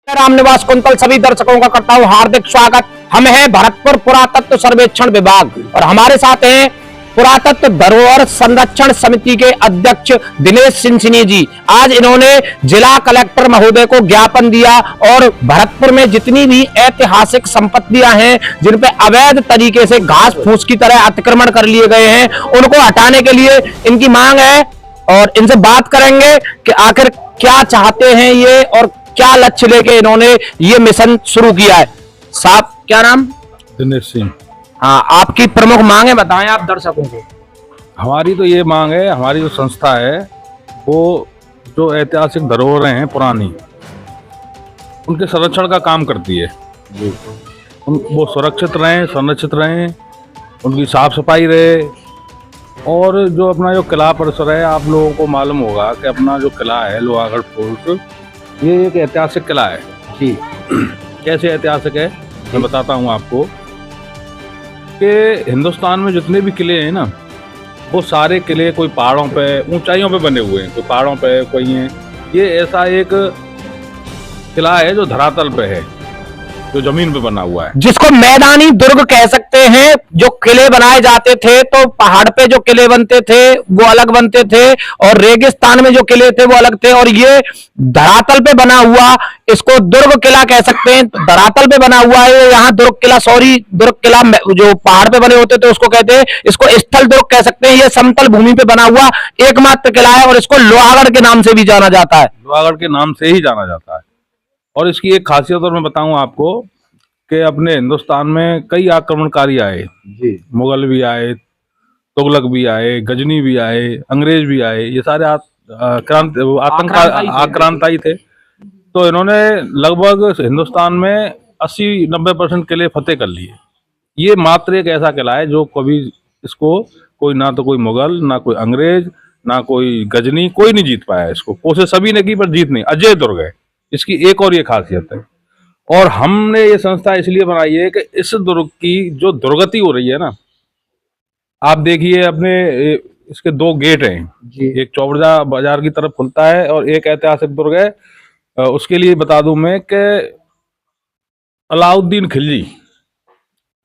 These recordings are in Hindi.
रामनिवास कुंतल सभी दर्शकों का करता हूं हार्दिक स्वागत। हम हैं भरतपुर पुरातत्व सर्वेक्षण विभाग और हमारे साथ हैं पुरातत्व धरोहर संरक्षण समिति के अध्यक्ष दिनेश सिंह जी। आज इन्होंने जिला कलेक्टर महोदय को ज्ञापन दिया और भरतपुर में जितनी भी ऐतिहासिक संपत्तियां हैं जिन पे अवैध तरीके से घास फूस की तरह अतिक्रमण कर लिए गए हैं उनको हटाने के लिए इनकी मांग है और इनसे बात करेंगे कि आखिर क्या चाहते हैं ये और क्या लक्ष्य लेके इन्होंने ये मिशन शुरू किया है। साहब क्या नाम? दिनेश सिंह। हाँ, आपकी प्रमुख मांग है बताएं आप दर्शकों को। हमारी तो ये मांग है, हमारी जो संस्था है वो जो ऐतिहासिक धरोहरें हैं पुरानी उनके संरक्षण का काम करती है। वो सुरक्षित रहें, संरक्षित रहें, उनकी साफ सफाई रहे। और जो अपना जो किला परिसर है, आप लोगों को मालूम होगा कि अपना जो किला है लोहागढ़ फोर्ट, ये एक ऐतिहासिक किला है जी। कैसे ऐतिहासिक है मैं बताता हूँ आपको कि हिंदुस्तान में जितने भी किले हैं ना, वो सारे किले कोई पहाड़ों पे, ऊंचाइयों पे बने हुए हैं, कोई पहाड़ों पे, कोई हैं। ये ऐसा एक किला है जो धरातल पे है, जो जमीन पे बना हुआ है, जिसको मैदानी दुर्ग कह सकते हैं। जो किले बनाए जाते थे तो पहाड़ पे जो किले बनते थे वो अलग बनते थे और रेगिस्तान में जो किले थे वो अलग थे, और ये धरातल पे बना हुआ इसको दुर्ग किला कह सकते हैं। धरातल पे बना हुआ है यहाँ दुर्ग किला, दुर्ग किला जो पहाड़ पे बने होते थे उसको कहते हैं, इसको स्थल दुर्ग कह सकते हैं। ये समतल भूमि पे बना हुआ एकमात्र किला है और इसको लोहागढ़ के नाम से भी जाना जाता है। लोहागढ़ के नाम से ही जाना जाता है। और इसकी एक खासियत और मैं बताऊं आपको कि अपने हिंदुस्तान में कई आक्रमणकारी आए जी। मुगल भी आए, तुगलक भी आए, गजनी भी आए, अंग्रेज भी आए। ये सारे आक्रांताई थे। तो इन्होंने लगभग हिंदुस्तान में 80-90% किले फतेह कर लिए। ये मात्र एक ऐसा किला है जो कभी इसको कोई, ना तो कोई मुगल, ना कोई अंग्रेज, ना कोई गजनी, कोई नहीं जीत पाया इसको। कोशिश सभी ने की पर जीत नहीं। अजय दुर्ग है इसकी एक और ये खासियत है। और हमने ये संस्था इसलिए बनाई है कि इस दुर्ग की जो दुर्गति हो रही है ना, आप देखिए अपने इसके 2 गेट हैं जी। एक चौबरजा बाजार की तरफ खुलता है और एक ऐतिहासिक दुर्ग है। उसके लिए बता दूं मैं कि अलाउद्दीन खिलजी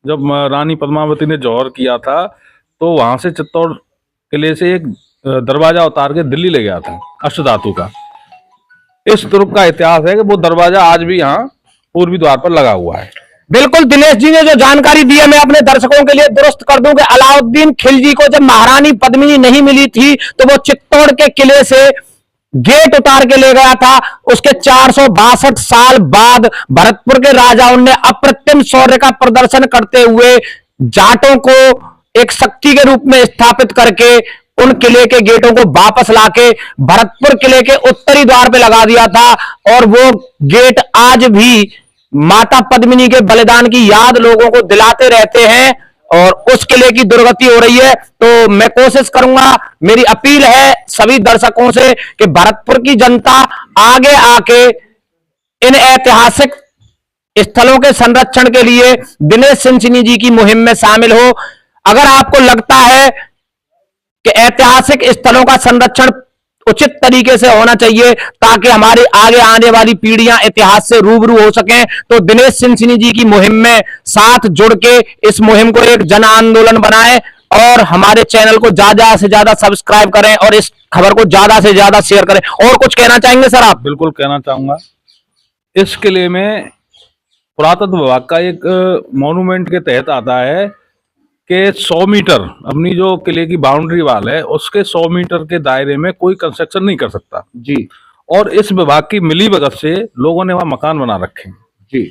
जब रानी पद्मावती ने जौहर किया था तो वहां से चित्तौड़ किले से एक दरवाजा उतार के दिल्ली ले गया था अष्टधातु का। इस दुर्ग का इतिहास है कि वो दरवाजा आज भी यहाँ पूर्वी द्वार पर लगा हुआ है। बिल्कुल, दिनेश जी ने जो जानकारी दी है मैं अपने दर्शकों के लिए दुरुस्त कर दूं कि अलाउद्दीन खिलजी को जब महारानी पद्मिनी नहीं मिली थी तो वो चित्तौड़ के किले से गेट उतार के ले गया था। उसके 462 साल बाद भरतपुर के राजाओं ने अप्रतिम शौर्य का प्रदर्शन करते हुए जाटों को एक शक्ति के रूप में स्थापित करके उन किले के गेटों को वापस लाके भरतपुर किले के उत्तरी द्वार पे लगा दिया था। और वो गेट आज भी माता पद्मिनी के बलिदान की याद लोगों को दिलाते रहते हैं और उस किले की दुर्गति हो रही है। तो मैं कोशिश करूंगा, मेरी अपील है सभी दर्शकों से कि भरतपुर की जनता आगे आके इन ऐतिहासिक स्थलों के संरक्षण के लिए दिनेश सिंह जी की मुहिम में शामिल हो। अगर आपको लगता है कि ऐतिहासिक स्थलों का संरक्षण उचित तरीके से होना चाहिए ताकि हमारी आगे आने वाली पीढ़ियां इतिहास से रूबरू हो सकें, तो दिनेश सिंह जी की मुहिम में साथ जुड़ के इस मुहिम को एक जन आंदोलन बनाएं और हमारे चैनल को ज्यादा से ज्यादा सब्सक्राइब करें और इस खबर को ज्यादा से ज्यादा शेयर करें। और कुछ कहना चाहेंगे सर आप? बिल्कुल कहना चाहूंगा। इस किले में पुरातत्व विभाग का एक मॉन्यूमेंट के तहत आता है कि 100 मीटर अपनी जो किले की बाउंड्री वाल है उसके 100 मीटर के दायरे में कोई कंस्ट्रक्शन नहीं कर सकता जी। और इस विभाग की मिली भगत से लोगों ने वहां मकान बना रखे हैं जी।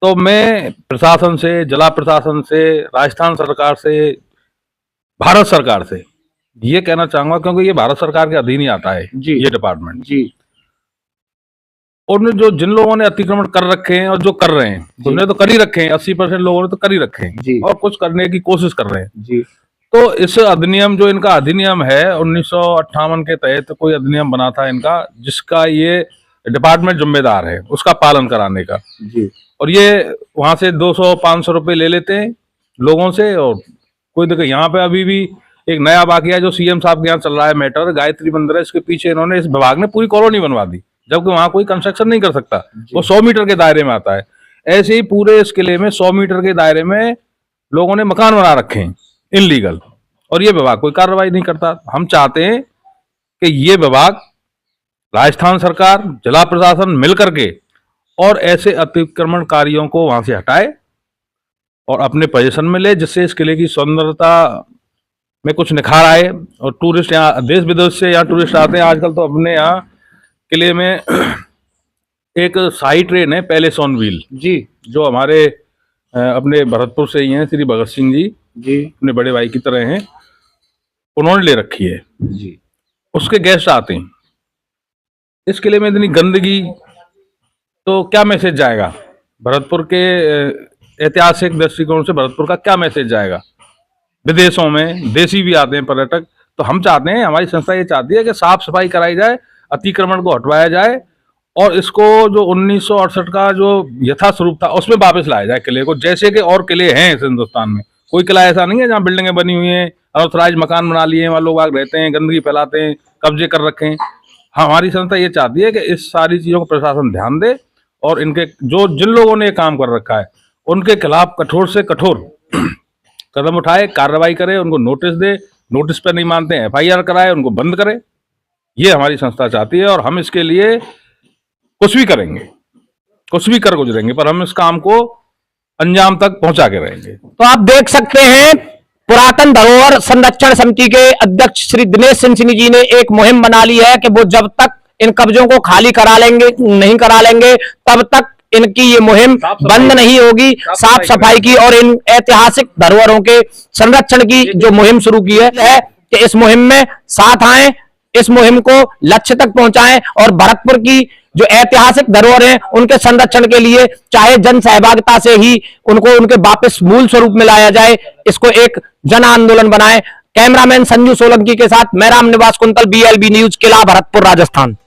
तो मैं प्रशासन से, जिला प्रशासन से, राजस्थान सरकार से, भारत सरकार से ये कहना चाहूंगा, क्योंकि ये भारत सरकार के अधीन ही आता है जी ये डिपार्टमेंट जी। और जो जिन लोगों ने अतिक्रमण कर रखे हैं और जो कर रहे हैं उन्होंने तो कर ही रखे हैं, 80% लोगों ने तो कर ही रखे हैं जी। और कुछ करने की कोशिश कर रहे हैं जी। तो इस अधिनियम, जो इनका अधिनियम है 1958 के तहत कोई अधिनियम बना था इनका, जिसका ये डिपार्टमेंट जिम्मेदार है उसका पालन कराने का जी। और ये वहां से 200-500 रुपए ले लेते हैं लोगों से। और कोई देखो यहाँ पे अभी भी एक नया वाकया जो सीएम साहब के यहाँ चल रहा है मैटर, गायत्री मंदिर है, इसके पीछे इन्होंने, इस विभाग ने पूरी कॉलोनी बनवा दी जबकि वहां कोई कंस्ट्रक्शन नहीं कर सकता, वो 100 मीटर के दायरे में आता है। ऐसे ही पूरे इस किले में 100 मीटर के दायरे में लोगों ने मकान बना रखे हैं इनलीगल, और ये विभाग कोई कार्रवाई नहीं करता। हम चाहते हैं कि ये विभाग, राजस्थान सरकार, जिला प्रशासन मिलकर के और ऐसे अतिक्रमणकारियों को वहां से हटाए और अपने पोजीशन में ले, जिससे इस किले की सौंदर्यता में कुछ निखार आए। और टूरिस्ट यहाँ देश विदेश से यहाँ टूरिस्ट आते हैं। आजकल तो अपने यहाँ किले में एक शाही ट्रेन है, पैलेस ऑन व्हील जी, जो हमारे अपने भरतपुर से ही हैं, श्री भगत सिंह जी अपने बड़े भाई की तरह हैं, उन्होंने ले रखी है जी। उसके गेस्ट आते हैं। इस किले में इतनी गंदगी, तो क्या मैसेज जाएगा भरतपुर के ऐतिहासिक दृष्टिकोण से? भरतपुर का क्या मैसेज जाएगा? विदेशों में देशी भी आते हैं पर्यटक। तो हम चाहते हैं, हमारी संस्था ये चाहती है कि साफ सफाई कराई जाए, अतिक्रमण को हटवाया जाए और इसको जो 1968 का जो यथास्वरूप था उसमें वापस लाया जाए किले को, जैसे कि और किले हैं इस हिंदुस्तान में। कोई किला ऐसा नहीं है जहाँ बिल्डिंगें बनी हुई हैं, अनऑथराइज मकान बना लिए हैं, वहाँ लोग आग रहते हैं, गंदगी फैलाते हैं, कब्जे कर रखे हैं। हमारी संस्था ये चाहती है कि इस सारी चीजों को प्रशासन ध्यान दे और इनके जिन लोगों ने ये काम कर रखा है उनके खिलाफ कठोर से कठोर कदम उठाए, कार्रवाई करे, उनको नोटिस दे, नोटिस पर नहीं मानते हैं FIR कराए, उनको बंद करे। ये हमारी संस्था चाहती है और हम इसके लिए कुछ भी करेंगे, कुछ भी कर गुजरेंगे, पर हम इस काम को अंजाम तक पहुंचा के रहेंगे। तो आप देख सकते हैं, पुरातन धरोहर संरक्षण समिति के अध्यक्ष श्री दिनेश सिंह जी ने एक मुहिम बना ली है कि वो जब तक इन कब्जों को खाली नहीं करा लेंगे तब तक इनकी ये मुहिम बंद नहीं होगी, साफ सफाई की और इन ऐतिहासिक धरोहरों के संरक्षण की जो मुहिम शुरू की है कि इस मुहिम में साथ आए, इस मुहिम को लक्ष्य तक पहुंचाएं और भरतपुर की जो ऐतिहासिक धरोहर हैं उनके संरक्षण के लिए चाहे जन सहभागिता से ही उनको उनके वापस मूल स्वरूप में लाया जाए, इसको एक जन आंदोलन बनाएं। कैमरामैन संजू सोलंकी के साथ मैं Ram Niwas quintal, BLB news, किला भरतपुर, राजस्थान।